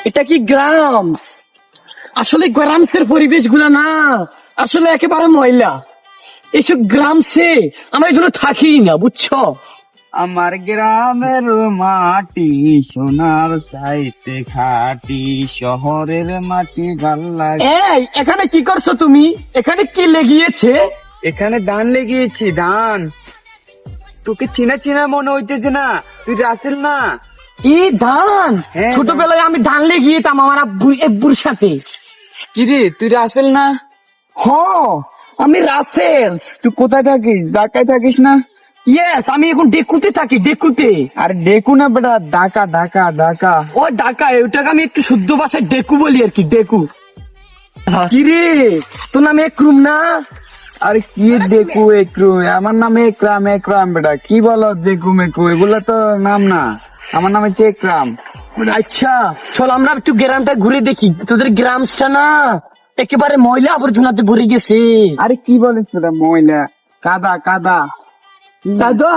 এটা কি গ্রামস? আসলে গ্রামসের পরিবেশ গুলা না, আসলে একেবারে ময়লা। এইসব গ্রামসে আমরা এই জন্য থাকি না, বুঝছো? আমার গ্রামের মাটি সোনার চাইতে খাটি, শহরের মাটি গাল্লা। এই এখানে কি করছো তুমি? এখানে কি লেগিয়েছে? এখানে ধান লেগিয়েছি, ধান। তোকে চেনা চেনা মনে হইতেছে না? তুই রাসেল না? এই ধান? হ্যাঁ, ছোটবেলায় আমি ধান লেগিয়েতাম আমার আব্বুর সাথে। কিরে তুই রাসেল না? হ, আমি রাসেলস। তুই কোথায় থাকিস? ঢাকায় থাকিস না? ইয়েস, আমি এখন ডেকুতে থাকি, ডেকুতে। আরে ডেকু না বেটা, ঢাকা ঢাকা ঢাকা। ও ঢাকা, ওটাকে আমি একটু শুদ্ধ ভাষায় ডেকু বলি আর কি, ডেকু। কিরে, তোর নাম একরুম না? আরে কি ডেকু একরু? আমার নাম একরাম, একরাম বেটা। কি বলো ডেকু মেকু? এগুলা তো নাম না, আমার নাম হচ্ছে একরাম। আচ্ছা চল আমরা একটু গ্রামটা ঘুরে দেখি। তোদের গ্রামটা না একেবারে ময়লা আবর্জনাতে ভরে গেছে। আরে কি বলিস তোরা? ময়লা, কাদা কাদা। দাদা,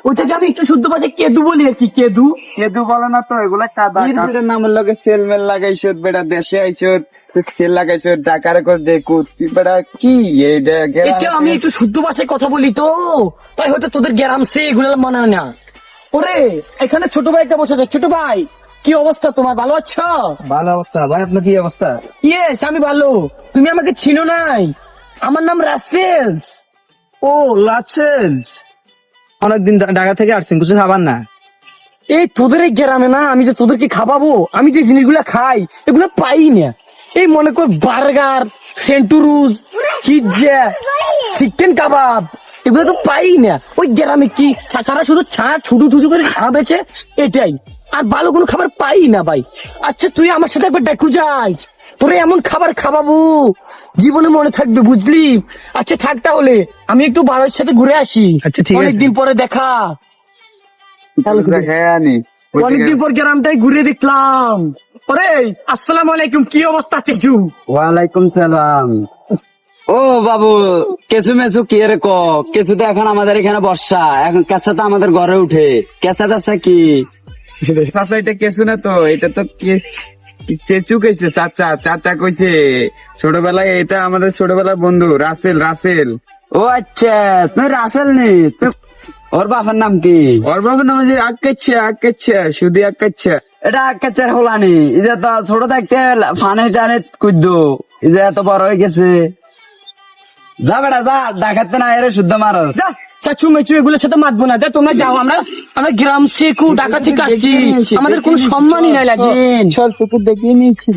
ওইটাকে আমি একটু শুদ্ধ ভাষায় কেদু বলি আর কি, কেদু। কেদু বলে না তো, এগুলা কাদা। এর নামের লগে সেল মেল লাগাইছ বেটা, দেশে আইছ সেল লাগাইছ, ঢাকার করে দেখু বেটা। কি এটা আমি একটু শুদ্ধ ভাষায় কথা বলি তো, তাই হয়তো তোদের গ্রামসে এগুলো মানে না। ওরে এখানে ছোট ভাই একটা বসে আছে। ছোট ভাই, কি অবস্থা তোমার? ভালো আছো? ভালো অবস্থা ভাই, আপনার কি অবস্থা? ইয়েস, আমি ভালো। তুমি আমাকে চিনো নাই? আমার নাম রাসেলস। ও লাচেন্স, অনেকদিন ঢাকা থেকে আসছেন, কিছু খাবার না? এই তোদের এই গ্রামে না, আমি যে তোদেরকে খাওয়াবো, আমি যে জিনিসগুলা খাই এগুলো পাই না। এই মনে কর বার্গার, সেন্টুরুজ, পিৎজা, চিকেন কাবাব, এগুলো তো পাই না। ওই গ্রামে কি চাচারা শুধু ছুটু ছুটু করে চা বেচে, এটাই। আর ভালো কোনো খাবার পাই না ভাই। আচ্ছা তুই আমার সাথে একবার দেখু যাস, তোরে এমন খাবার খাওয়াবো জীবনে মনে থাকবে, বুঝলি? আচ্ছা থাক তাহলে, আমি একটু বাবার সাথে ঘুরে আসি। আচ্ছা, ঠিক আছে। অনেকদিন পরে দেখা। অনেকদিন পর গ্রামটাই ঘুরে দেখলাম। ওরে আসসালামু আলাইকুম, কি অবস্থা চেচু? ওয়ালাইকুম সালাম। ও বাবু, কেসু মেসু কি রে? কেসু তো এখন আমাদের এখানে বর্ষা, এখন কেঁচা তো আমাদের ঘরে উঠে। কেঁচা টেচা কি? চাচা এটা কেসু না তো, এটা তো চেচু কইছে। চাচা চাচা কইছে ছোটবেলায়, এটা আমাদের ছোটবেলার বন্ধু রাসেল, রাসেল। ও আচ্ছা, তুই রাসেল নি? ওর বাবার নাম কি? ওর বাবার নাম হচ্ছে আক্কাচ্ছা, আক্কাচ্ছা, শুধু আক্কাচ্ছা। এটা আক্কাচ্ছার হলানি, এই যে তো ছোট থাকতে ফানে টানে কুদ্দু, এই যে এত বড় হয়ে গেছে। যা বেটা যা, ডাকাতে না এর শুদ্ধ মারস। যা, চাচু মেচু এগুলোর সাথে মাতবো না, যা তোমরা যাও। আমরা আমরা গ্রাম শেখু ঢাকা থেকে আসছি, আমাদের কোনো সম্মানই নাই লাগেন। চল তোকে দেখিয়ে নিয়েছি।